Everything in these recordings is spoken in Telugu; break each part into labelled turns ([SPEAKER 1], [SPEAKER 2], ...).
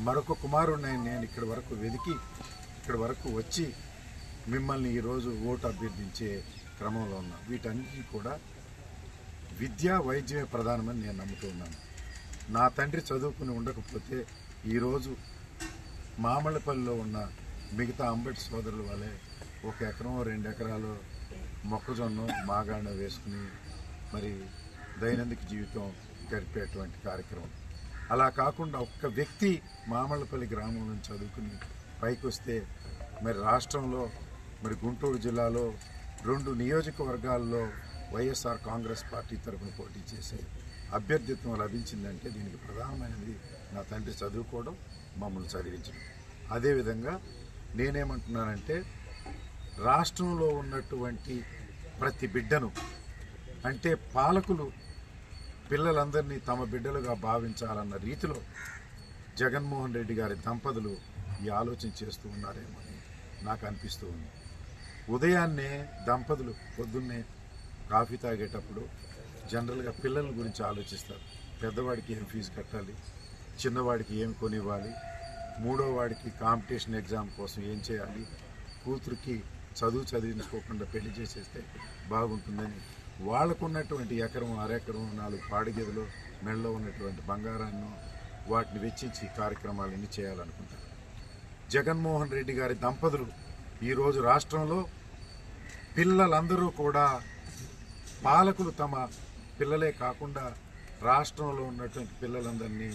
[SPEAKER 1] మరొక కుమారుడిని నేను ఇక్కడి వరకు వెతికి ఇక్కడి వరకు వచ్చి మిమ్మల్ని ఈరోజు ఓటు అభ్యర్థించే క్రమంలో ఉన్నా. వీటన్నిటికీ కూడా విద్యా వైద్యమే ప్రధానమని నేను నమ్ముతున్నాను. నా తండ్రి చదువుకుని ఉండకపోతే ఈరోజు మామళ్ళపల్లిలో ఉన్న మిగతా అంబటి సోదరుల వలె 1 ఎకరం 2 ఎకరాలు మొక్కజొన్న మాగాణ వేసుకుని మరి దైనందిక జీవితం గడిపేటువంటి కార్యక్రమం. అలా కాకుండా ఒక్క వ్యక్తి మామళ్ళపల్లి గ్రామం నుంచి చదువుకుని పైకి వస్తే మరి రాష్ట్రంలో మరి గుంటూరు జిల్లాలో 2 నియోజకవర్గాల్లో వైఎస్ఆర్ కాంగ్రెస్ పార్టీ తరఫున పోటీ చేసే అభ్యర్థిత్వం లభించిందంటే దీనికి ప్రధానమైనది నా తండ్రి చదువుకోవడం, మమ్మల్ని చదివించడం. అదేవిధంగా నేనేమంటున్నానంటే రాష్ట్రంలో ఉన్నటువంటి ప్రతి బిడ్డను అంటే పాలకులు పిల్లలందరినీ తమ బిడ్డలుగా భావించాలన్న రీతిలో జగన్మోహన్ రెడ్డి గారి దంపతులు ఈ ఆలోచన చేస్తూ ఉన్నారేమో అని నాకు అనిపిస్తూ ఉంది. ఉదయాన్నే దంపతులు పొద్దున్నే కాఫీ తాగేటప్పుడు జనరల్గా పిల్లల గురించి ఆలోచిస్తారు. పెద్దవాడికి ఏం ఫీజు కట్టాలి, చిన్నవాడికి ఏం కొనివ్వాలి, 3వ వాడికి కాంపిటీషన్ ఎగ్జామ్ కోసం ఏం చేయాలి, కూతురికి చదివించుకోకుండా పెళ్లి చేసేస్తే బాగుంటుందని వాళ్ళకున్నటువంటి ఎకరం, అరెకరం, 4 పాడిగదులు, మెడలో ఉన్నటువంటి బంగారాన్ని వాటిని వెచ్చించి కార్యక్రమాలన్నీ చేయాలనుకుంటారు. జగన్మోహన్ రెడ్డి గారి దంపతులు ఈరోజు రాష్ట్రంలో పిల్లలందరూ కూడా పాలకులు తమ పిల్లలే కాకుండా రాష్ట్రంలో ఉన్నటువంటి పిల్లలందరినీ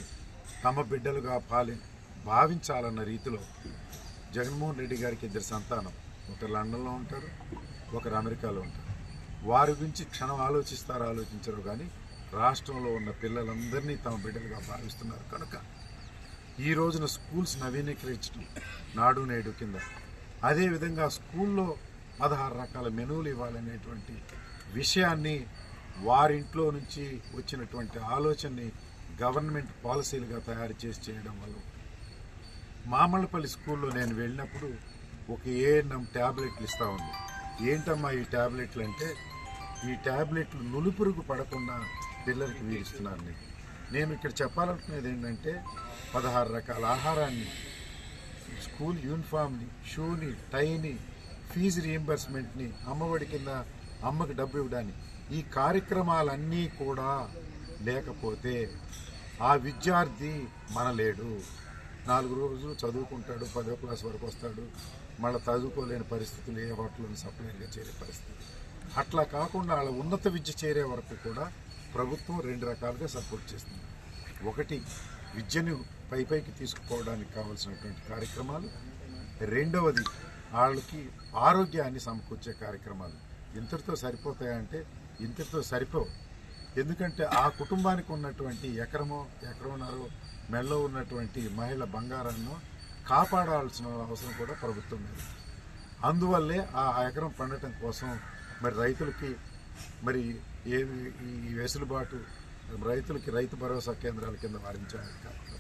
[SPEAKER 1] తమ బిడ్డలుగా భావించాలన్న రీతిలో జగన్మోహన్ రెడ్డి గారికి 2 సంతానం, ఒకరు లండన్లో ఉంటారు, ఒకరు అమెరికాలో ఉంటారు. వారి గురించి క్షణం ఆలోచించరు కానీ రాష్ట్రంలో ఉన్న పిల్లలందరినీ తమ బిడ్డలుగా భావిస్తున్నారు. కనుక ఈ రోజున స్కూల్స్ నవీకరించడం నాడు నేడు కింద, అదేవిధంగా స్కూల్లో 16 రకాల మెనూలు ఇవ్వాలనేటువంటి విషయాన్ని వారింట్లో నుంచి వచ్చినటువంటి ఆలోచనని గవర్నమెంట్ పాలసీలుగా తయారు చేసి చేయడం వల్ల మామళ్ళపల్లి స్కూల్లో నేను వెళ్ళినప్పుడు ఒక ఏఎన్ఎం ట్యాబ్లెట్లు ఇస్తూ ఉంది. ఏంటమ్మా ఈ ట్యాబ్లెట్లు అంటే, ఈ ట్యాబ్లెట్లు నులుపురుగు పడకుండా పిల్లలకి వీరిస్తున్నారు. నేను ఇక్కడ చెప్పాలనుకునేది ఏంటంటే 16 రకాల ఆహారాన్ని, స్కూల్ యూనిఫామ్ని, షూని, టైని, ఫీజు రీయింబర్స్మెంట్ని, అమ్మఒడి కింద అమ్మకి డబ్బు ఇవ్వడాన్ని, ఈ కార్యక్రమాలన్నీ కూడా లేకపోతే ఆ విద్యార్థి మనలేడు. 4 రోజులు చదువుకుంటాడు, 10వ క్లాస్ వరకు వస్తాడు, మళ్ళీ చదువుకోలేని పరిస్థితులు, ఏ హోటల్ని సప్లైగా చేరే పరిస్థితి. అట్లా కాకుండా వాళ్ళ ఉన్నత విద్య చేరే వరకు కూడా ప్రభుత్వం 2 రకాలుగా సపోర్ట్ చేస్తుంది. ఒకటి విద్యను పైకి తీసుకుపోవడానికి కావాల్సినటువంటి కార్యక్రమాలు, రెండవది వాళ్ళకి ఆరోగ్యాన్ని సమకూర్చే కార్యక్రమాలు. ఇంతటితో సరిపోతాయంటే ఇంతటితో సరిపోవు. ఎందుకంటే ఆ కుటుంబానికి ఉన్నటువంటి ఎకరమన్నర మెడలో ఉన్నటువంటి మహిళ బంగారాన్ని కాపాడాల్సిన అవసరం కూడా ప్రభుత్వం మీద. అందువల్లే ఆ ఎకరం పండటం కోసం మరి రైతులకి మరి ఈ వెసులుబాటు రైతులకి రైతు భరోసా కేంద్రాల కింద వారించాలి కాకుండా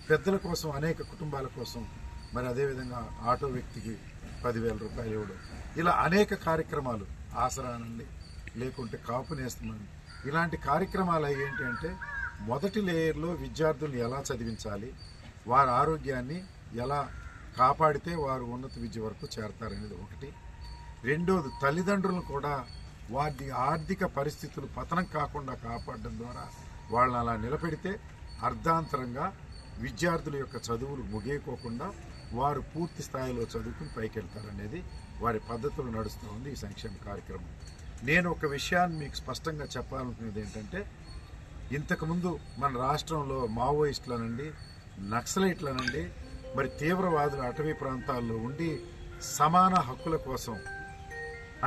[SPEAKER 1] పెద్దల కోసం, అనేక కుటుంబాల కోసం మరి అదేవిధంగా ఆటో వ్యక్తికి 10,000 రూపాయలు ఇవ్వడం, ఇలా అనేక కార్యక్రమాలు, ఆసరానండి లేకుంటే కాపు నేస్తామని, ఇలాంటి కార్యక్రమాలు ఏంటంటే మొదటి లేయర్లో విద్యార్థులను ఎలా చదివించాలి, వారి ఆరోగ్యాన్ని ఎలా కాపాడితే వారు ఉన్నత విద్య వరకు చేరతారనేది ఒకటి. రెండోది తల్లిదండ్రులను కూడా వారి ఆర్థిక పరిస్థితులు పతనం కాకుండా కాపాడడం ద్వారా వాళ్ళని అలా నిలబెడితే అర్ధాంతరంగా విద్యార్థుల యొక్క చదువులు ముగియకోకుండా వారు పూర్తి స్థాయిలో చదువుకుని పైకి వెళ్తారనేది వారి పద్ధతులు నడుస్తూ ఉంది ఈ సంక్షేమ కార్యక్రమం. నేను ఒక విషయాన్ని మీకు స్పష్టంగా చెప్పాలనుకునేది ఏంటంటే, ఇంతకుముందు మన రాష్ట్రంలో మావోయిస్టులనండి, నక్సలైట్లనండి, మరి తీవ్రవాదులు అటవీ ప్రాంతాల్లో ఉండి సమాన హక్కుల కోసం,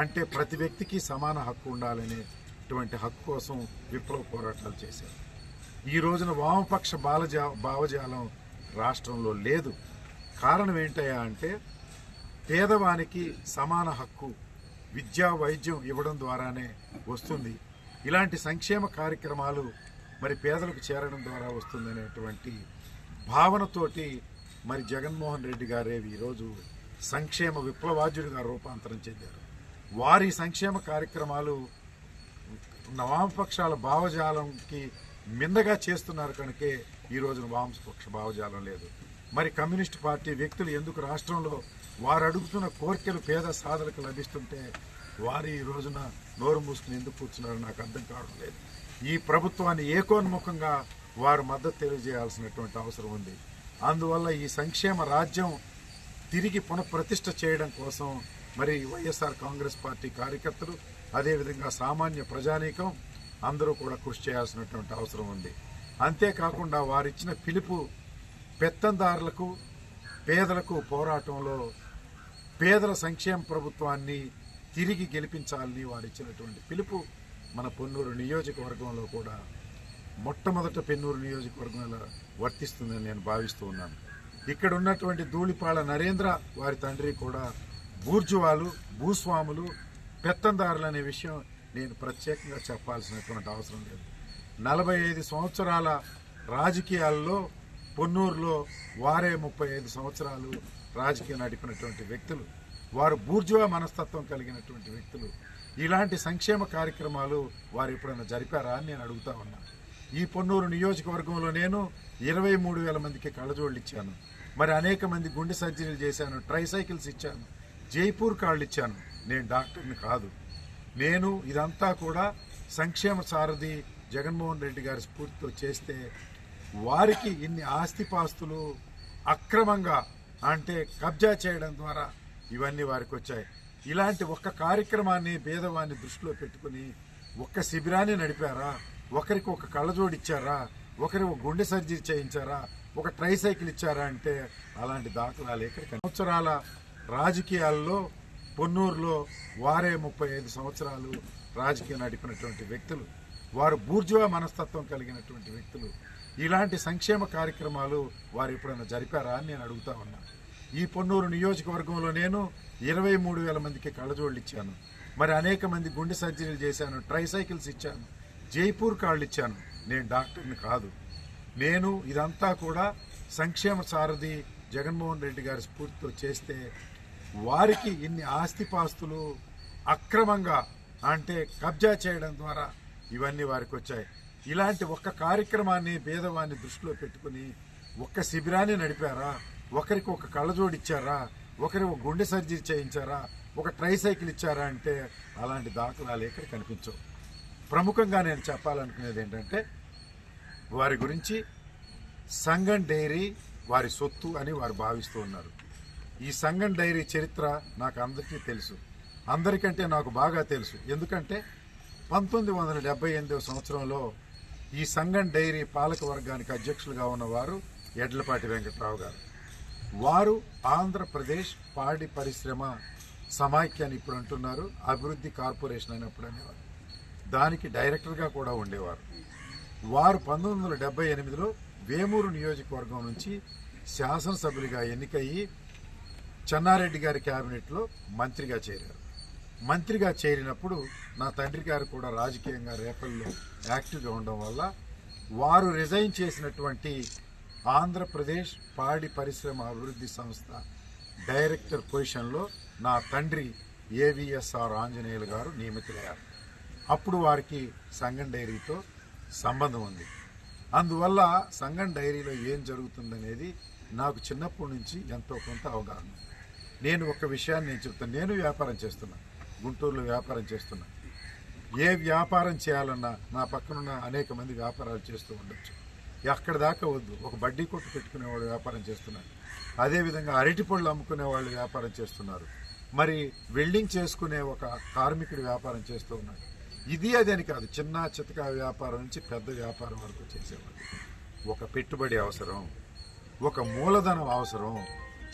[SPEAKER 1] అంటే ప్రతి వ్యక్తికి సమాన హక్కు ఉండాలనేటువంటి హక్కు కోసం విప్లవ పోరాటాలు చేశారు. ఈ రోజున వామపక్ష భావజాలం రాష్ట్రంలో లేదు. కారణం ఏంటయ్యా అంటే పేదవానికి సమాన హక్కు విద్యా వైద్యం ఇవ్వడం ద్వారానే వస్తుంది. ఇలాంటి సంక్షేమ కార్యక్రమాలు మరి పేదలకు చేరడం ద్వారా వస్తుందనేటువంటి భావనతోటి మరి జగన్మోహన్ రెడ్డి గారే ఈరోజు సంక్షేమ విప్లవాజ్యుడిగా రూపాంతరం చెందారు. వారి సంక్షేమ కార్యక్రమాలు వామపక్షాల భావజాలంకి మిందగా చేస్తున్నారు కనుకే ఈ రోజున వామపక్ష భావజాలం లేదు. మరి కమ్యూనిస్ట్ పార్టీ వ్యక్తులు ఎందుకు రాష్ట్రంలో వారు అడుగుతున్న కోరికలు పేద సాధలకు లభిస్తుంటే వారు ఈ రోజున నోరు మూసుకుని ఎందుకు కూర్చున్నారో నాకు అర్థం కావడం లేదు. ఈ ప్రభుత్వాన్ని ఏకోన్ముఖంగా వారు మద్దతు తెలియజేయాల్సినటువంటి అవసరం ఉంది. అందువల్ల ఈ సంక్షేమ రాజ్యం తిరిగి పునఃప్రతిష్ఠ చేయడం కోసం మరి వైఎస్ఆర్ కాంగ్రెస్ పార్టీ కార్యకర్తలు అదేవిధంగా సామాన్య ప్రజానీకం అందరూ కూడా కృషి చేయాల్సినటువంటి అవసరం ఉంది. అంతేకాకుండా వారిచ్చిన పిలుపు పెత్తందారులకు పేదలకు పోరాటంలో పేదల సంక్షేమ ప్రభుత్వాన్ని తిరిగి గెలిపించాలని వారిచ్చినటువంటి పిలుపు మన పొన్నూరు నియోజకవర్గంలో కూడా మొట్టమొదట పెన్నూరు నియోజకవర్గంలో వర్తిస్తుందని నేను భావిస్తూ ఉన్నాను. ఇక్కడ ఉన్నటువంటి ధూళిపాళ నరేంద్ర వారి తండ్రి కూడా బూర్జువాలు భూస్వాములు పెత్తందారులు అనే విషయం నేను ప్రత్యేకంగా చెప్పాల్సినటువంటి అవసరం లేదు. 45 సంవత్సరాల రాజకీయాల్లో పొన్నూరులో వారే 35 సంవత్సరాలు రాజకీయం నడిపినటువంటి వ్యక్తులు, వారు బూర్జువా మనస్తత్వం కలిగినటువంటి వ్యక్తులు. ఇలాంటి సంక్షేమ కార్యక్రమాలు వారు ఎప్పుడైనా జరిపారా అని నేను అడుగుతా ఉన్నా. ఈ పొన్నూరు నియోజకవర్గంలో నేను 23,000 మందికి కళ్ళజోళ్ళు ఇచ్చాను. మరి అనేక మంది గుండె సర్జరీలు చేశాను, ట్రైసైకిల్స్ ఇచ్చాను, జైపూర్ కార్డులు ఇచ్చాను. నేను డాక్టర్ని కాదు. నేను ఇదంతా కూడా సంక్షేమ సారథి జగన్మోహన్ రెడ్డి గారి స్ఫూర్తితో చేస్తే వారికి ఇన్ని ఆస్తిపాస్తులు అక్రమంగా అంటే కబ్జా చేయడం ద్వారా ఇవన్నీ వారికి వచ్చాయి. ఇలాంటి ఒక్క కార్యక్రమాన్ని పేదవాన్ని దృష్టిలో పెట్టుకుని ఒక్క శిబిరాన్ని నడిపారా, ఒకరికి ఒక కళ్ళజోడిచ్చారా, ఒకరి ఒక గుండె సర్జరీ చేయించారా, ఒక ట్రైసైకిల్ ఇచ్చారా అంటే అలాంటి దాఖలాలు ఎక్కడికి. సంవత్సరాల రాజకీయాల్లో పొన్నూరులో వారే 35 సంవత్సరాలు రాజకీయం నడిపినటువంటి వ్యక్తులు, వారు బూర్జువా మనస్తత్వం కలిగినటువంటి వ్యక్తులు. ఇలాంటి సంక్షేమ కార్యక్రమాలు వారు ఎప్పుడైనా జరిపారా అని నేను అడుగుతా ఉన్నా. ఈ పొన్నూరు నియోజకవర్గంలో నేను 23,000 మందికి కళ్ళజోళ్ళు ఇచ్చాను. మరి అనేక మంది గుండె సర్జరీలు చేశాను, ట్రైసైకిల్స్ ఇచ్చాను, జైపూర్ కార్డులు ఇచ్చాను. నేను డాక్టర్ని కాదు. నేను ఇదంతా కూడా సంక్షేమ సారథి జగన్మోహన్ రెడ్డి గారి స్ఫూర్తితో చేస్తే వారికి ఇన్ని ఆస్తిపాస్తులు అక్రమంగా అంటే కబ్జా చేయడం ద్వారా ఇవన్నీ వారికి వచ్చాయి. ఇలాంటి ఒక్క కార్యక్రమాన్ని పేదవాన్ని దృష్టిలో పెట్టుకుని ఒక్క శిబిరాన్ని నడిపారా, ఒకరికి ఒక కళ్ళజోడిచ్చారా, ఒకరి ఒక గుండె సర్జరీ చేయించారా, ఒక ట్రైసైకిల్ ఇచ్చారా అంటే అలాంటి దాఖలాలు ఎక్కడ కనిపించవు. ప్రముఖంగా నేను చెప్పాలనుకునేది ఏంటంటే వారి గురించి సంగం డైరీ వారి సొత్తు అని వారు భావిస్తూ ఉన్నారు. ఈ సంగం డైరీ చరిత్ర నాకు అందరికీ తెలుసు, అందరికంటే నాకు బాగా తెలుసు. ఎందుకంటే 1978 సంవత్సరంలో ఈ సంగం డైరీ పాలక వర్గానికి అధ్యక్షులుగా ఉన్నవారు ఎడ్లపాటి వెంకట్రావు గారు. వారు ఆంధ్రప్రదేశ్ పాడి పరిశ్రమ సమాఖ్యాన్ని ఇప్పుడు అంటున్నారు, అభివృద్ధి కార్పొరేషన్ అని అప్పుడు అనేవారు. దానికి డైరెక్టర్గా కూడా ఉండేవారు. వారు 1978లో వేమూరు నియోజకవర్గం నుంచి శాసనసభ్యులుగా ఎన్నికయ్యి చెన్నారెడ్డి గారి క్యాబినెట్లో మంత్రిగా చేరారు. మంత్రిగా చేరినప్పుడు నా తండ్రి గారు కూడా రాజకీయంగా రేపల్లో యాక్టివ్గా ఉండడం వల్ల వారు రిజైన్ చేసినటువంటి ఆంధ్రప్రదేశ్ పాడి పరిశ్రమ అభివృద్ధి సంస్థ డైరెక్టర్ పొజిషన్లో నా తండ్రి ఏవిఎస్ఆర్ ఆంజనేయులు గారు నియమితులయ్యారు. అప్పుడు వారికి సంగం డైరీతో సంబంధం ఉంది. అందువల్ల సంగం డైరీలో ఏం జరుగుతుందనేది నాకు చిన్నప్పటి నుంచి ఎంతో కొంత అవగాహన. నేను ఒక విషయాన్ని నేను చెప్తాను. నేను వ్యాపారం చేస్తున్నా, గుంటూరులో వ్యాపారం చేస్తున్నా. ఏ వ్యాపారం చేయాలన్నా నా పక్కనున్న అనేక మంది వ్యాపారాలు చేస్తూ ఉండొచ్చు. అక్కడ దాకా వద్దు, ఒక బడ్డీ కొట్టు పెట్టుకునేవాళ్ళు వ్యాపారం చేస్తున్నారు, అదేవిధంగా అరటిపళ్ళు అమ్ముకునే వాళ్ళు వ్యాపారం చేస్తున్నారు, మరి వెల్డింగ్ చేసుకునే ఒక కార్మికుడు వ్యాపారం చేస్తూ ఉన్నాడు. ఇది అదని కాదు, చిన్న చితక వ్యాపారం నుంచి పెద్ద వ్యాపారం వరకు చేసేవాళ్ళు. ఒక పెట్టుబడి అవసరం, ఒక మూలధనం అవసరం.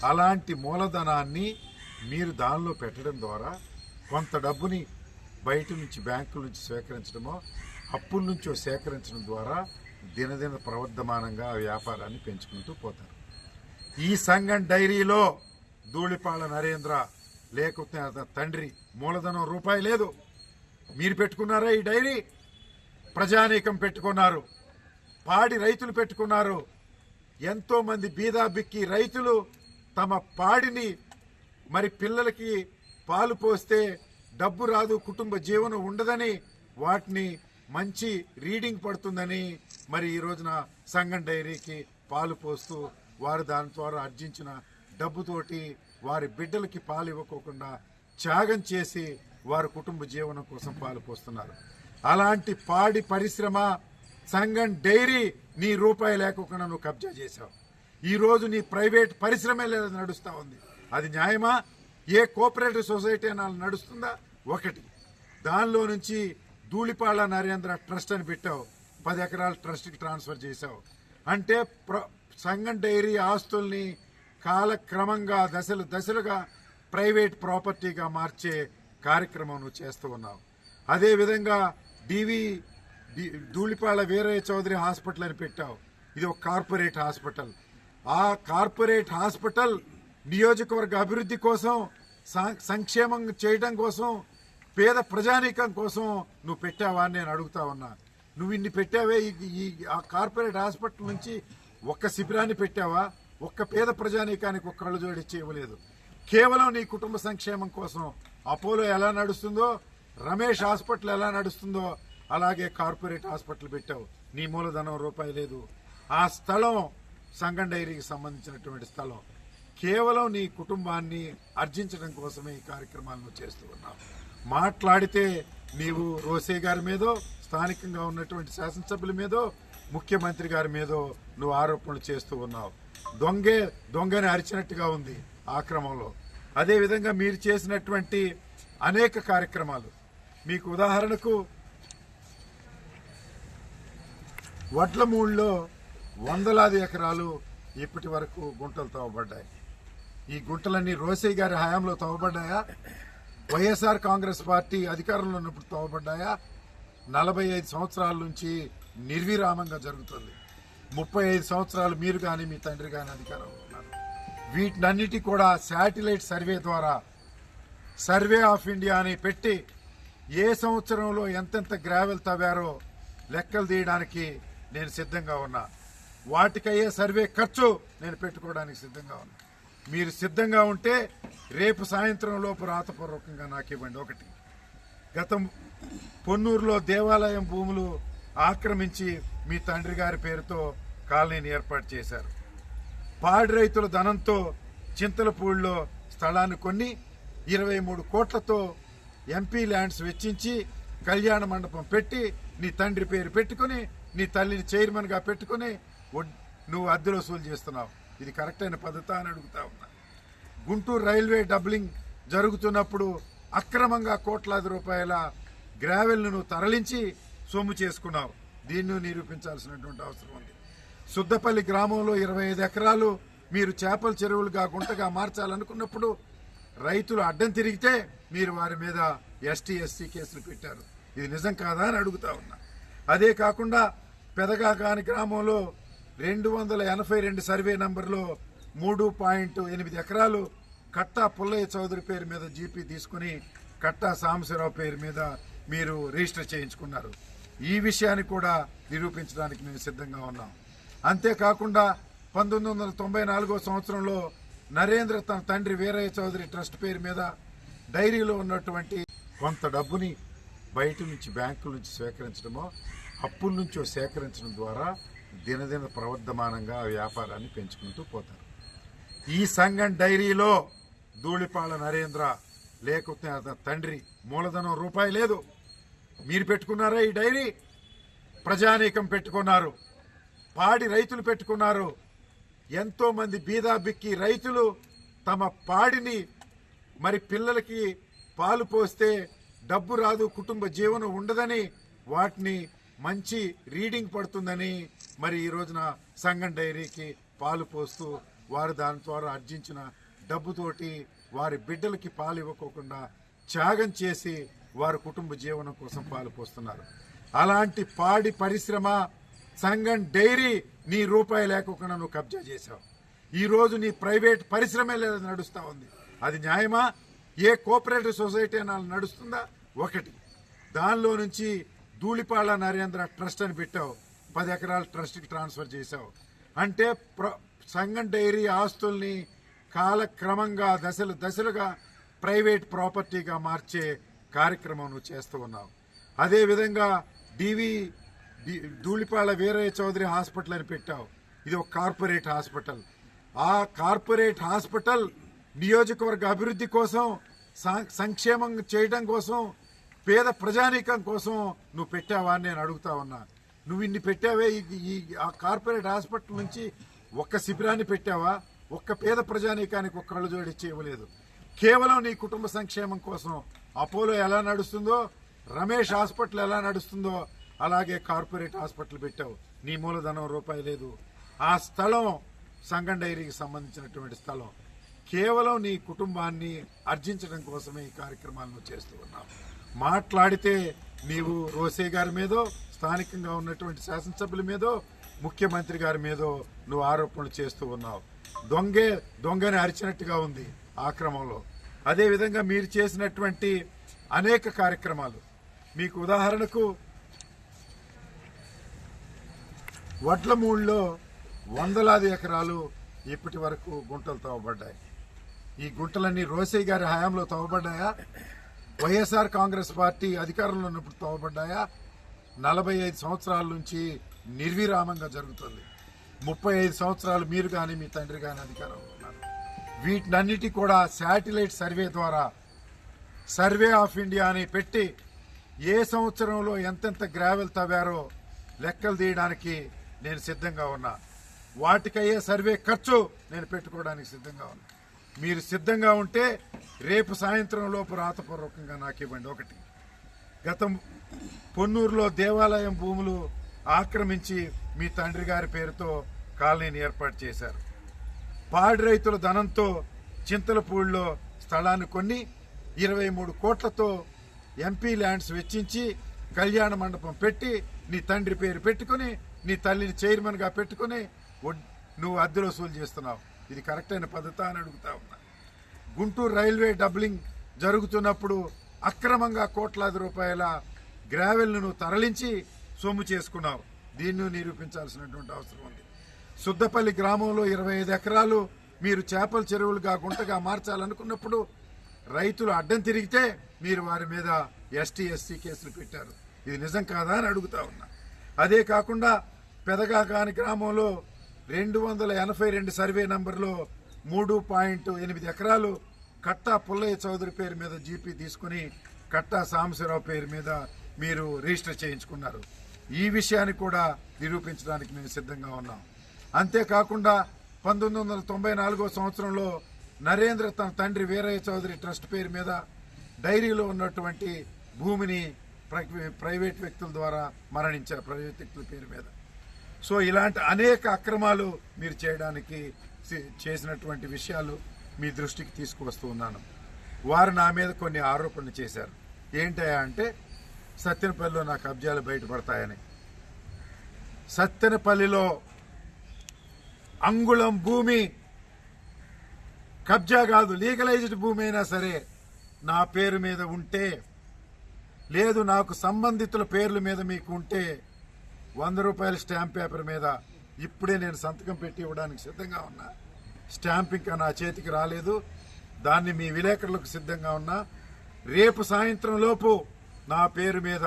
[SPEAKER 1] అలాంటి మూలధనాన్ని మీరు దానిలో పెట్టడం ద్వారా కొంత డబ్బుని బయట నుంచి బ్యాంకుల నుంచి సేకరించడమో అప్పుల నుంచో సేకరించడం ద్వారా దినదిన ప్రవర్ధమానంగా ఆ వ్యాపారాన్ని పెంచుకుంటూ పోతారు. ఈ సంగం డైరీలో ధూళిపాళ నరేంద్ర లేకపోతే అతని తండ్రి మూలధనం రూపాయి లేదు. మీరు పెట్టుకున్నారా ఈ డైరీ? ప్రజానీకం పెట్టుకున్నారు, పాడి రైతులు పెట్టుకున్నారు. ఎంతో మంది బీదా బిక్కి రైతులు తమ పాడిని మరి పిల్లలకి పాలు పోస్తే డబ్బు రాదు, కుటుంబ జీవనం ఉండదని వాటిని మంచి రీడింగ్ పడుతుందని మరి ఈ రోజున సంగం డైరీకి పాలు పోస్తూ వారు దాని ద్వారా ఆర్జించిన డబ్బుతోటి వారి బిడ్డలకి పాలు ఇవ్వకోకుండా త్యాగం చేసి వారి కుటుంబ జీవనం కోసం పాలు పోస్తున్నారు. అలాంటి పాడి పరిశ్రమ సంగం డైరీ నీ రూపాయి లేకుండా నువ్వు కబ్జా చేశావు. ఈ రోజు నీ ప్రైవేట్ పరిశ్రమే లేదా నడుస్తా ఉంది. అది న్యాయమా? ఏ కోఆపరేటివ్ సొసైటీ అయినా నడుస్తుందా? ఒకటి. దానిలో నుంచి ధూళిపాళ నరేంద్ర ట్రస్ట్ అని పెట్టావు, 10 ఎకరాల ట్రస్ట్కి ట్రాన్స్ఫర్ చేశావు. అంటే సంగం డైరీ ఆస్తుల్ని కాలక్రమంగా దశలుగా ప్రైవేట్ ప్రాపర్టీగా మార్చే కార్యక్రమం నువ్వు చేస్తూ ఉన్నావు. అదేవిధంగా ధూళిపాళ వీరయ్య చౌదరి హాస్పిటల్ అని పెట్టావు. ఇది ఒక కార్పొరేట్ హాస్పిటల్. ఆ కార్పొరేట్ హాస్పిటల్ నియోజకవర్గ అభివృద్ధి కోసం, సంక్షేమం చేయడం కోసం, పేద ప్రజానీకం కోసం నువ్వు పెట్టావా అని నేను అడుగుతా ఉన్నా. నువ్వు ఇన్ని పెట్టావే, ఈ ఆ కార్పొరేట్ హాస్పిటల్ నుంచి ఒక్క శిబిరాన్ని పెట్టావా? ఒక్క పేద ప్రజానీకానికి ఒక్క కళ్ళు జోడించి ఇవ్వలేదు. కేవలం నీ కుటుంబ సంక్షేమం కోసం అపోలో ఎలా నడుస్తుందో, రమేష్ హాస్పిటల్ ఎలా నడుస్తుందో అలాగే కార్పొరేట్ హాస్పిటల్ పెట్టావు. నీ మూలధనం రూపాయి లేదు. ఆ స్థలం సంగం డైరీకి సంబంధించినటువంటి స్థలం. కేవలం నీ కుటుంబాన్ని ఆర్జించడం కోసమే ఈ కార్యక్రమాలను చేస్తూ ఉన్నావు. మాట్లాడితే నీవు రోసే గారి మీదో, స్థానికంగా ఉన్నటువంటి శాసనసభ్యుల మీదో, ముఖ్యమంత్రి గారి మీదో నువ్వు ఆరోపణలు చేస్తూ ఉన్నావు. దొంగని అరిచినట్టుగా ఉంది ఆ క్రమంలో. అదేవిధంగా మీరు చేసినటువంటి అనేక కార్యక్రమాలు, మీకు ఉదాహరణకు వడ్లమూడిలో వందలాది ఎకరాలు ఇప్పటి వరకు గుంటలు తవ్వబడ్డాయి. ఈ గుంటలన్నీ రోసయ్య గారి హయాంలో తవ్వబడ్డాయా? వైఎస్ఆర్ కాంగ్రెస్ పార్టీ అధికారంలో ఉన్నప్పుడు తవ్వబడ్డాయా? 45 సంవత్సరాల నుంచి నిర్విరామంగా జరుగుతుంది. 35 సంవత్సరాలు మీరు కానీ మీ తండ్రి కానీ అధికారంలో ఉన్నారు. వీటినన్నిటి కూడా శాటిలైట్ సర్వే ద్వారా సర్వే ఆఫ్ ఇండియా అని పెట్టి ఏ సంవత్సరంలో ఎంతెంత గ్రావెల్ తవ్వారో లెక్కలు తీయడానికి నేను సిద్ధంగా ఉన్నా. వాటికయ్యే సర్వే ఖర్చు నేను పెట్టుకోవడానికి సిద్ధంగా ఉన్నా. మీరు సిద్ధంగా ఉంటే రేపు సాయంత్రం లోపు రాతపూర్వకంగా నాకు ఇవ్వండి. ఒకటి, గతం పొన్నూరులో దేవాలయం భూములు ఆక్రమించి మీ తండ్రి గారి పేరుతో కాలనీని ఏర్పాటు చేశారు. పాడి రైతుల ధనంతో చింతలపూడిలో స్థలాన్ని కొన్ని 23 కోట్లతో ఎంపీ ల్యాండ్స్ వెచ్చించి కళ్యాణ మండపం పెట్టి నీ తండ్రి పేరు పెట్టుకుని నీ తల్లిని చైర్మన్ గా పెట్టుకుని నువ్వు అద్దెలు వసూలు చేస్తున్నావు. ఇది కరెక్ట్ అయిన పద్ధతి అని అడుగుతా ఉన్నా. గుంటూరు రైల్వే డబ్లింగ్ జరుగుతున్నప్పుడు అక్రమంగా కోట్లాది రూపాయల గ్రావెల్ను నువ్వు తరలించి సొమ్ము చేసుకున్నావు. దీన్ని నిరూపించాల్సినటువంటి అవసరం ఉంది. సుద్దపల్లి గ్రామంలో 25 ఎకరాలు మీరు చేపల చెరువులుగా గుంటగా మార్చాలనుకున్నప్పుడు రైతులు అడ్డం తిరిగితే మీరు వారి మీద ఎస్టీ ఎస్సీ కేసులు పెట్టారు. ఇది నిజం కాదా అని అడుగుతా ఉన్నా. అదే కాకుండా పెదగాకాని గ్రామంలో 282 సర్వే నంబర్లో 3.8 ఎకరాలు కట్టా పుల్లయ్య చౌదరి పేరు మీద జీపీ తీసుకుని కట్టా సాంబశివరావు పేరు మీద మీరు రిజిస్టర్ చేయించుకున్నారు. ఈ విషయాన్ని కూడా నిరూపించడానికి మేము సిద్ధంగా ఉన్నాం. అంతేకాకుండా 1994 సంవత్సరంలో నరేంద్ర తన తండ్రి వీరయ్య చౌదరి ట్రస్ట్ పేరు మీద డైరీలో ఉన్నటువంటి కొంత డబ్బుని బయట నుంచి బ్యాంకుల నుంచి సేకరించడమో అప్పుల నుంచో సేకరించడం ద్వారా దినదిన ప్రవర్ధమానంగా ఆ వ్యాపారాన్ని పెంచుకుంటూ పోతారు. ఈ సంగం డైరీలో ధూళిపాళ నరేంద్ర లేకపోతే అతని తండ్రి మూలధనం రూపాయి లేదు. మీరు పెట్టుకున్నారా ఈ డైరీ? ప్రజానీకం పెట్టుకున్నారు, పాడి రైతులు పెట్టుకున్నారు. ఎంతో మంది బీదా బిక్కి రైతులు తమ పాడిని మరి పిల్లలకి పాలు పోస్తే డబ్బు రాదు, కుటుంబ జీవనం ఉండదని, వాటిని మంచి రీడింగ్ పడుతుందని మరి ఈ రోజున సంగం డైరీకి పాలు పోస్తూ వారు దాని ద్వారా ఆర్జించిన డబ్బుతోటి వారి బిడ్డలకి పాలు ఇవ్వకోకుండా త్యాగం చేసి వారి కుటుంబ జీవనం కోసం పాలు పోస్తున్నారు. అలాంటి పాడి పరిశ్రమ సంగం డైరీ నీ రూపాయి లేకుండా నువ్వు కబ్జా చేశావు. ఈ రోజు నీ ప్రైవేట్ పరిశ్రమే లేదా నడుస్తా ఉంది. అది న్యాయమా? ఏ కోఆపరేటివ్ సొసైటీ అయినా నడుస్తుందా? ఒకటి. దానిలో నుంచి ధూళిపాళ నరేంద్ర ట్రస్ట్ అని పెట్టావు, 10 ఎకరాల ట్రస్ట్కి ట్రాన్స్ఫర్ చేశావు. అంటే సంగం డైరీ ఆస్తుల్ని కాలక్రమంగా దశలుగా ప్రైవేట్ ప్రాపర్టీగా మార్చే కార్యక్రమం నువ్వు చేస్తూ ఉన్నావు. అదేవిధంగా డివి ధూళిపాళ వీరయ్య చౌదరి హాస్పిటల్ అని పెట్టావు. ఇది ఒక కార్పొరేట్ హాస్పిటల్. ఆ కార్పొరేట్ హాస్పిటల్ నియోజకవర్గ అభివృద్ధి కోసం, సంక్షేమం చేయడం కోసం, పేద ప్రజానీకం కోసం నువ్వు పెట్టావా అని నేను అడుగుతా ఉన్నా. నువ్వు ఇన్ని పెట్టావే, ఈ ఆ కార్పొరేట్ హాస్పిటల్ నుంచి ఒక్క శిబిరాన్ని పెట్టావా? ఒక్క పేద ప్రజానీకానికి ఒక్క కళ్ళు జోడించి ఇవ్వలేదు. కేవలం నీ కుటుంబ సంక్షేమం కోసం అపోలో ఎలా నడుస్తుందో, రమేష్ హాస్పిటల్ ఎలా నడుస్తుందో అలాగే కార్పొరేట్ హాస్పిటల్ పెట్టావు. నీ మూలధనం రూపాయి లేదు. ఆ స్థలం సంగం డైరీకి సంబంధించినటువంటి స్థలం. కేవలం నీ కుటుంబాన్ని ఆర్జించడం కోసమే ఈ కార్యక్రమాలను చేస్తూ ఉన్నావు. మాట్లాడితే నీవు రోసే గారి మీదో, స్థానికంగా ఉన్నటువంటి శాసనసభ్యుల మీదో, ముఖ్యమంత్రి గారి మీదో నువ్వు ఆరోపణలు చేస్తూ ఉన్నావు. దొంగని అరిచినట్టుగా ఉంది ఆ క్రమంలో. అదేవిధంగా మీరు చేసినటువంటి అనేక కార్యక్రమాలు, మీకు ఉదాహరణకు వడ్లమూడిలో వందలాది ఎకరాలు ఇప్పటి వరకు గుంటలు తవ్వబడ్డాయి. ఈ గుంటలన్నీ రోసయ్య గారి హయాంలో తవ్వబడ్డాయా? వైఎస్ఆర్ కాంగ్రెస్ పార్టీ అధికారంలో ఉన్నప్పుడు తవ్వబడ్డాయా? 45 సంవత్సరాల నుంచి నిర్విరామంగా జరుగుతుంది. 35 సంవత్సరాలు మీరు కానీ మీ తండ్రి కానీ అధికారంలో ఉన్నారు. వీటినన్నిటి కూడా శాటిలైట్ సర్వే ద్వారా, సర్వే ఆఫ్ ఇండియా అని పెట్టి ఏ సంవత్సరంలో ఎంతెంత గ్రావెల్ తవ్వారో లెక్కలు తీయడానికి నేను సిద్ధంగా ఉన్నా. వాటికయ్యే సర్వే ఖర్చు నేను పెట్టుకోవడానికి సిద్ధంగా ఉన్నా. మీరు సిద్ధంగా ఉంటే రేపు సాయంత్రం లోపు రాతపూర్వకంగా నాకు ఇవ్వండి. ఒకటి, గతం పొన్నూరులో దేవాలయం భూములు ఆక్రమించి మీ తండ్రి గారి పేరుతో కాలనీని ఏర్పాటు చేశారు. పాడి రైతుల ధనంతో చింతలపూడిలో స్థలాన్ని కొన్ని 23 కోట్లతో ఎంపీ ల్యాండ్స్ వెచ్చించి కళ్యాణ మండపం పెట్టి నీ తండ్రి పేరు పెట్టుకుని, నీ తల్లిని చైర్మన్ గా పెట్టుకుని నువ్వు అద్దెలు వసూలు చేస్తున్నావు. ఇది కరెక్ట్ అయిన పద్ధతి అని అడుగుతా ఉన్నా. గుంటూరు రైల్వే డబ్లింగ్ జరుగుతున్నప్పుడు అక్రమంగా కోట్లాది రూపాయల గ్రావెల్ను నువ్వు తరలించి సొమ్ము చేసుకున్నావు. దీన్ని నిరూపించాల్సినటువంటి అవసరం ఉంది. సుద్దపల్లి గ్రామంలో 25 ఎకరాలు మీరు చేపల చెరువులుగా గుంటగా మార్చాలనుకున్నప్పుడు రైతులు అడ్డం తిరిగితే మీరు వారి మీద ఎస్టీ ఎస్సీ కేసులు పెట్టారు. ఇది నిజం కాదా అని అడుగుతా ఉన్నా. అదే కాకుండా పెదగాకాని గ్రామంలో 282 సర్వే నంబర్లో 3.8 ఎకరాలు కట్టా పుల్లయ్య చౌదరి పేరు మీద జీపీ తీసుకుని కట్టా సాంబశివరావు పేరు మీద మీరు రిజిస్టర్ చేయించుకున్నారు. ఈ విషయాన్ని కూడా నిరూపించడానికి మేము సిద్ధంగా ఉన్నాం. అంతేకాకుండా 1994 సంవత్సరంలో నరేంద్ర తన తండ్రి వీరయ్య చౌదరి ట్రస్ట్ పేరు మీద డైరీలో ఉన్నటువంటి భూమిని ప్రైవేట్ వ్యక్తుల ద్వారా మరణించారు, ప్రైవేట్ వ్యక్తుల పేరు మీద. సో ఇలాంటి అనేక అక్రమాలు మీరు చేయడానికి చేసినటువంటి విషయాలు మీ దృష్టికి తీసుకువస్తూ ఉన్నాను. వారు నా మీద కొన్ని ఆరోపణలు చేశారు. ఏంటయ్యా అంటే సత్తెనపల్లిలో నా కబ్జాలు బయటపడతాయని. సత్తెనపల్లిలో అంగుళం భూమి కబ్జా కాదు, లీగలైజ్డ్ భూమి అయినా సరే నా పేరు మీద ఉంటే, లేదు నాకు సంబంధితుల పేర్ల మీద మీకు ఉంటే 100 రూపాయల స్టాంప్ పేపర్ మీద ఇప్పుడే నేను సంతకం పెట్టి ఇవ్వడానికి సిద్ధంగా ఉన్నా. స్టాంప్ ఇంకా నా చేతికి రాలేదు, దాన్ని మీ విలేకరులకు సిద్ధంగా ఉన్నా. రేపు సాయంత్రం లోపు నా పేరు మీద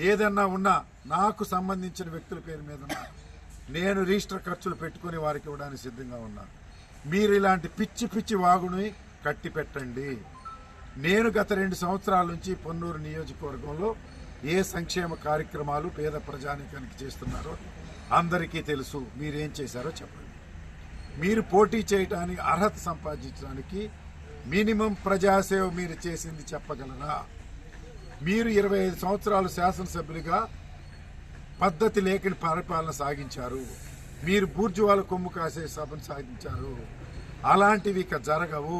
[SPEAKER 1] ఏదన్నా ఉన్నా, నాకు సంబంధించిన వ్యక్తుల పేరు మీద ఉన్నా, నేను రిజిస్టర్ ఖర్చులు పెట్టుకుని వారికి ఇవ్వడానికి సిద్ధంగా ఉన్నా. మీరు ఇలాంటి పిచ్చి పిచ్చి వాగుని కట్టి పెట్టండి. నేను గత 2 సంవత్సరాల నుంచి పొన్నూరు నియోజకవర్గంలో ఏ సంక్షేమ కార్యక్రమాలు పేద ప్రజానీకానికి చేస్తున్నారో అందరికీ తెలుసు. మీరేం చేశారో చెప్పండి. మీరు పోటీ చేయడానికి, అర్హత సంపాదించడానికి మినిమం ప్రజాసేవ మీరు చేసింది చెప్పగలరా? మీరు 25 సంవత్సరాలు శాసనసభ్యులుగా పద్ధతి లేని పరిపాలన సాగించారు. మీరు బూర్జువాల కొమ్ము కాసే సభను సాగించారు. అలాంటివి ఇక జరగవు.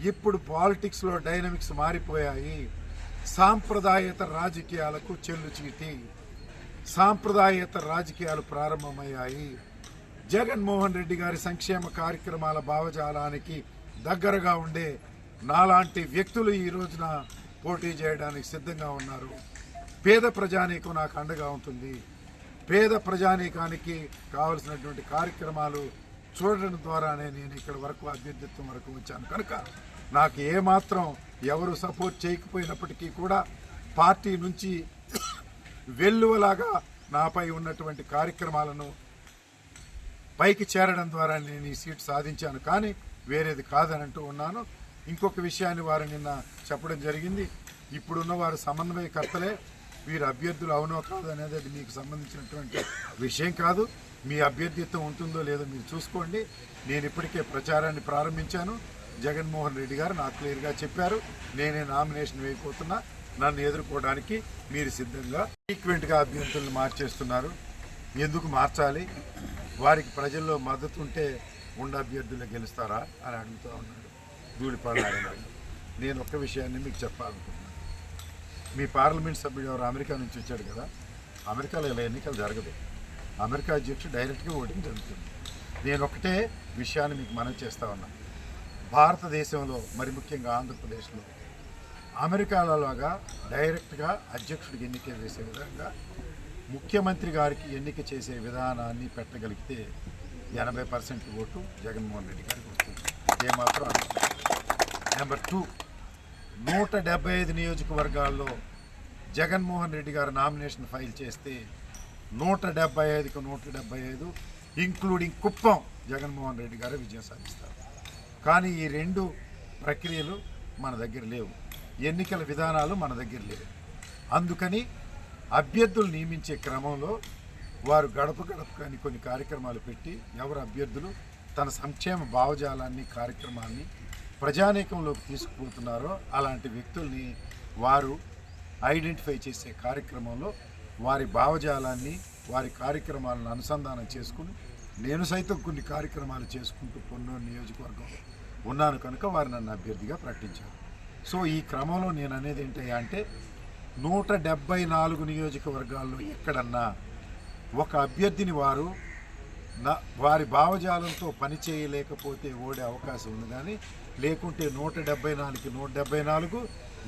[SPEAKER 1] ఇప్పుడు పాలిటిక్స్ లో డైనమిక్స్ మారిపోయాయి. సాంప్రదాయేతర రాజకీయాలకు చెల్లుచీటి, సాంప్రదాయేతర రాజకీయాలు ప్రారంభమయ్యాయి. జగన్మోహన్ రెడ్డి గారి సంక్షేమ కార్యక్రమాల భావజాలానికి దగ్గరగా ఉండే నాలాంటి వ్యక్తులు ఈ రోజున పోటీ చేయడానికి సిద్ధంగా ఉన్నారు. పేద ప్రజానీకం నాకు అండగా ఉంటుంది. పేద ప్రజానీకానికి కావలసినటువంటి కార్యక్రమాలు చూడడం ద్వారానే నేను ఇక్కడ వరకు అభ్యర్థిత్వం వరకు వచ్చాను. కనుక నాకు ఏమాత్రం ఎవరు సపోర్ట్ చేయకపోయినప్పటికీ కూడా పార్టీ నుంచి వెల్లువలాగా నాపై ఉన్నటువంటి కార్యక్రమాలను పైకి చేరడం ద్వారా నేను ఈ సీటు సాధించాను, కానీ వేరేది కాదని అంటూ ఉన్నాను. ఇంకొక విషయాన్ని వారు నిన్న చెప్పడం జరిగింది. ఇప్పుడున్న వారు సమన్వయకర్తలే, వీరు అభ్యర్థులు అవునో కాదు అనేది అది మీకు సంబంధించినటువంటి విషయం కాదు. మీ అభ్యర్థిత్వం ఉంటుందో లేదో మీరు చూసుకోండి. నేను ఇప్పటికే ప్రచారాన్ని ప్రారంభించాను. జగన్మోహన్ రెడ్డి గారు నాకు క్లియర్గా చెప్పారు, నేనే నామినేషన్ వేయబోతున్నా, నన్ను ఎదుర్కోవడానికి మీరు సిద్ధంగా. ఈక్వెంట్గా అభ్యర్థులను మార్చేస్తున్నారు. ఎందుకు మార్చాలి? వారికి ప్రజల్లో మద్దతు ఉంటే ఉండ అభ్యర్థులు గెలుస్తారా అని అడుగుతూ ఉన్నాడు ధూళిపాల నారాయణ. నేను ఒక్క విషయాన్ని మీకు చెప్పాలనుకుంటున్నాను. మీ పార్లమెంట్ సభ్యుడు ఎవరు అమెరికా నుంచి వచ్చాడు కదా, అమెరికాలో ఇలా ఎన్నికలు జరగదు. అమెరికా అధ్యక్షుడు డైరెక్ట్గా ఓటింగ్ జరుగుతుంది. నేను ఒకటే విషయాన్ని మీకు మనవి చేస్తా ఉన్నా. భారతదేశంలో మరి ముఖ్యంగా ఆంధ్రప్రదేశ్లో అమెరికాలలాగా డైరెక్ట్గా అధ్యక్షుడికి ఎన్నిక వేసే విధంగా ముఖ్యమంత్రి గారికి ఎన్నిక చేసే విధానాన్ని పెట్టగలిగితే 80% ఓటు జగన్మోహన్ రెడ్డి గారికి వస్తుంది. ఏమాత్రం నెంబర్ 2, 175 నియోజకవర్గాల్లో జగన్మోహన్ రెడ్డి గారు నామినేషన్ ఫైల్ చేస్తే 175కు 175 ఇంక్లూడింగ్ కుప్పం జగన్మోహన్ రెడ్డి గారు విజయం సాధిస్తారు. కానీ ఈ రెండు ప్రక్రియలు మన దగ్గర లేవు, ఎన్నికల విధానాలు మన దగ్గర లేవు. అందుకని అభ్యర్థులు నియమించే క్రమంలో వారు గడప గడపకని కొన్ని కార్యక్రమాలు పెట్టి ఎవరు అభ్యర్థులు తన సంక్షేమ భావజాలాన్ని కార్యక్రమాన్ని ప్రజానీకంలోకి తీసుకుపోతున్నారో అలాంటి వ్యక్తుల్ని వారు ఐడెంటిఫై చేసే కార్యక్రమంలో వారి భావజాలాన్ని వారి కార్యక్రమాలను అనుసంధానం చేసుకుని నేను సైతం కొన్ని కార్యక్రమాలు చేసుకుంటూ పొన్నూరు నియోజకవర్గంలో ఉన్నాను కనుక వారు నన్ను అభ్యర్థిగా ప్రకటించారు. సో ఈ క్రమంలో నేను అనేది ఏంటంటే అంటే 174 నియోజకవర్గాల్లో ఎక్కడన్నా ఒక అభ్యర్థిని వారి భావజాలంతో పని చేయలేకపోతే ఓడే అవకాశం ఉంది. కానీ లేకుంటే 174కి 174,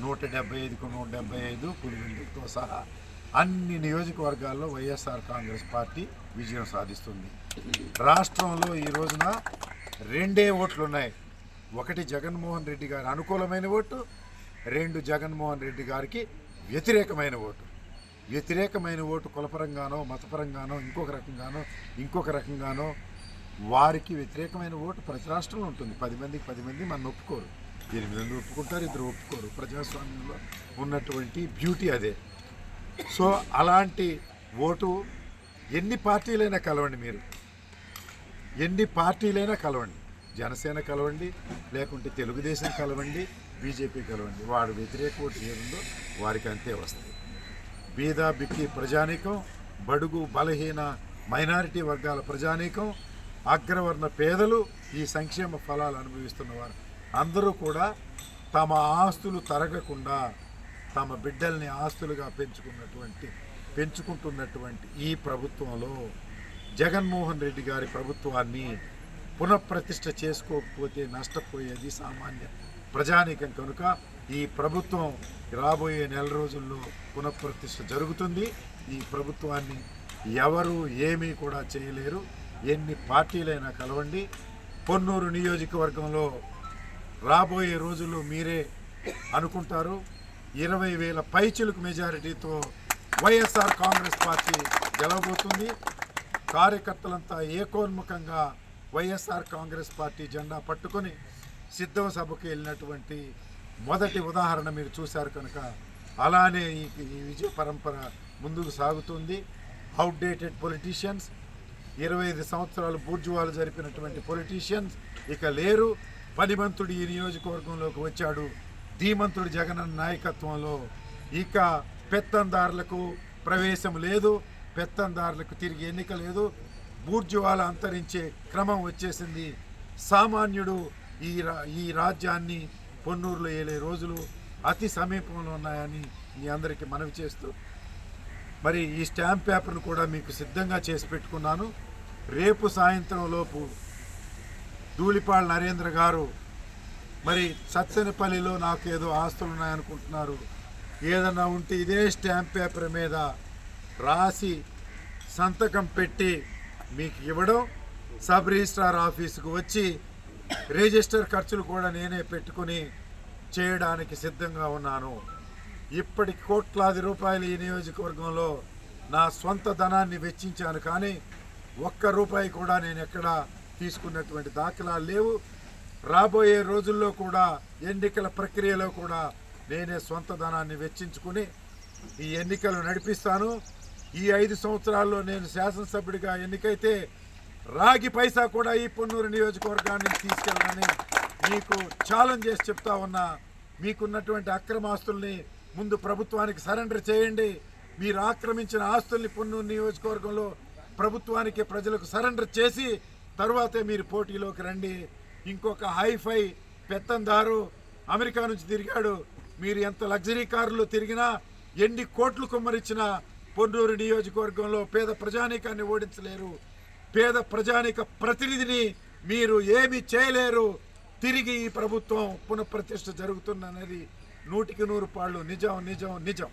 [SPEAKER 1] 175కు 175 పులివెందులతో సహా అన్ని నియోజకవర్గాల్లో వైఎస్ఆర్ కాంగ్రెస్ పార్టీ విజయం సాధిస్తుంది. రాష్ట్రంలో ఈ రోజున 2 ఓట్లు ఉన్నాయి. ఒకటి జగన్మోహన్ రెడ్డి గారి అనుకూలమైన ఓటు, 2 జగన్మోహన్ రెడ్డి గారికి వ్యతిరేకమైన ఓటు. వ్యతిరేకమైన ఓటు కులపరంగానో మతపరంగానో ఇంకొక రకంగానో వారికి వ్యతిరేకమైన ఓటు ప్రతి రాష్ట్రంలో ఉంటుంది. 10 మందికి 10 మంది మన ఒప్పుకోరు, 8 మంది ఒప్పుకుంటారు, 2 ఒప్పుకోరు. ప్రజాస్వామ్యంలో ఉన్నటువంటి బ్యూటీ అదే. సో అలాంటి ఓటు ఎన్ని పార్టీలైనా కలవండి, మీరు ఎన్ని పార్టీలైనా కలవండి, జనసేన కలవండి, లేకుంటే తెలుగుదేశం కలవండి, బీజేపీ కలవండి, వాడు వ్యతిరేక ఓటు ఏముందో వారికి అంతే వస్తాయి. బీద బిక్కి ప్రజానీకం, బడుగు బలహీన మైనారిటీ వర్గాల ప్రజానీకం, అగ్రవర్ణ పేదలు, ఈ సంక్షేమ ఫలాలు అనుభవిస్తున్నవారు అందరూ కూడా తమ ఆస్తులు తరగకుండా తమ బిడ్డల్ని ఆస్తులుగా పెంచుకుంటున్నటువంటి ఈ ప్రభుత్వంలో జగన్మోహన్ రెడ్డి గారి ప్రభుత్వాన్ని పునఃప్రతిష్ఠ చేసుకోకపోతే నష్టపోయేది సామాన్య ప్రజానీకం. కనుక ఈ ప్రభుత్వం రాబోయే నెల రోజుల్లో పునఃప్రతిష్ఠ జరుగుతుంది. ఈ ప్రభుత్వాన్ని ఎవరు ఏమీ కూడా చేయలేరు. ఎన్ని పార్టీలైనా కలవండి. పొన్నూరు నియోజకవర్గంలో రాబోయే రోజుల్లో మీరే అనుకుంటారు 20,000 పైచిలుకు మెజారిటీతో వైఎస్ఆర్ కాంగ్రెస్ పార్టీ గెలవబోతుంది. కార్యకర్తలంతా ఏకోన్ముఖంగా వైఎస్ఆర్ కాంగ్రెస్ పార్టీ జెండా పట్టుకొని సిద్ధం సభకు వెళ్ళినటువంటి మొదటి ఉదాహరణ మీరు చూశారు. కనుక అలానే ఈ విజయ పరంపర ముందుకు సాగుతుంది. అవుట్డేటెడ్ పొలిటీషియన్స్, 25 సంవత్సరాలు బూర్జువాలు జరిపినటువంటి పొలిటీషియన్స్ ఇక లేరు. పనిమంతుడు ఈ నియోజకవర్గంలోకి వచ్చాడు. ధీమంతుడు జగనన్న నాయకత్వంలో ఇక పెత్తందారులకు ప్రవేశం లేదు, పెత్తందారులకు తిరిగి ఎన్నిక లేదు. బూర్జువాల అంతరించే క్రమం వచ్చేసింది. సామాన్యుడు ఈ రాజ్యాన్ని పొన్నూరులో ఏలే రోజులు అతి సమీపంలో ఉన్నాయని మీ అందరికీ మనవి చేస్తూ మరి ఈ స్టాంప్ పేపర్ను కూడా మీకు సిద్ధంగా చేసి పెట్టుకున్నాను. రేపు సాయంత్రం లోపు ధూళిపాళ నరేంద్ర గారు మరి సత్తెనపల్లిలో నాకు ఏదో ఆస్తులు ఉన్నాయనుకుంటున్నారు, ఏదన్నా ఉంటే ఇదే స్టాంప్ పేపర్ మీద రాసి సంతకం పెట్టి మీకు ఇవ్వడం, సబ్ రిజిస్ట్రార్ ఆఫీసుకు వచ్చి రిజిస్టర్ ఖర్చులు కూడా నేనే పెట్టుకుని చేయడానికి సిద్ధంగా ఉన్నాను. ఇప్పటికి కోట్లాది రూపాయలు ఈ నియోజకవర్గంలో నా స్వంత ధనాన్ని వెచ్చించాను, కానీ ఒక్క రూపాయి కూడా నేను ఎక్కడా తీసుకున్నటువంటి దాఖలాలు లేవు. రాబోయే రోజుల్లో కూడా ఎన్నికల ప్రక్రియలో కూడా నేనే స్వంత ధనాన్ని వెచ్చించుకుని ఈ ఎన్నికలు నడిపిస్తాను. ఈ 5 సంవత్సరాల్లో నేను శాసనసభ్యుడిగా ఎన్నికైతే రాగి పైసా కూడా ఈ పొన్నూరు నియోజకవర్గాన్ని తీసుకెళ్ళాలని మీకు ఛాలెంజ్ చేసి చెప్తా ఉన్నా. మీకున్నటువంటి అక్రమాస్తుల్ని ముందు ప్రభుత్వానికి సరెండర్ చేయండి. మీరు ఆక్రమించిన ఆస్తుల్ని పొన్నూరు నియోజకవర్గంలో ప్రభుత్వానికి ప్రజలకు సరెండర్ చేసి తరువాతే మీరు పోటీలోకి రండి. ఇంకొక హైఫై పెత్తందారు అమెరికా నుంచి తిరిగాడు. మీరు ఎంత లగ్జరీ కారులో తిరిగినా, ఎన్ని కోట్లు కుమ్మరిచ్చినా పొన్నూరు నియోజకవర్గంలో పేద ప్రజానీకాన్ని ఓడించలేరు. పేద ప్రజానీక ప్రతినిధిని మీరు ఏమీ చేయలేరు. తిరిగి ఈ ప్రభుత్వం పునఃప్రతిష్ఠ జరుగుతుందనేది 100కి 100 పాళ్ళు నిజం నిజం నిజం.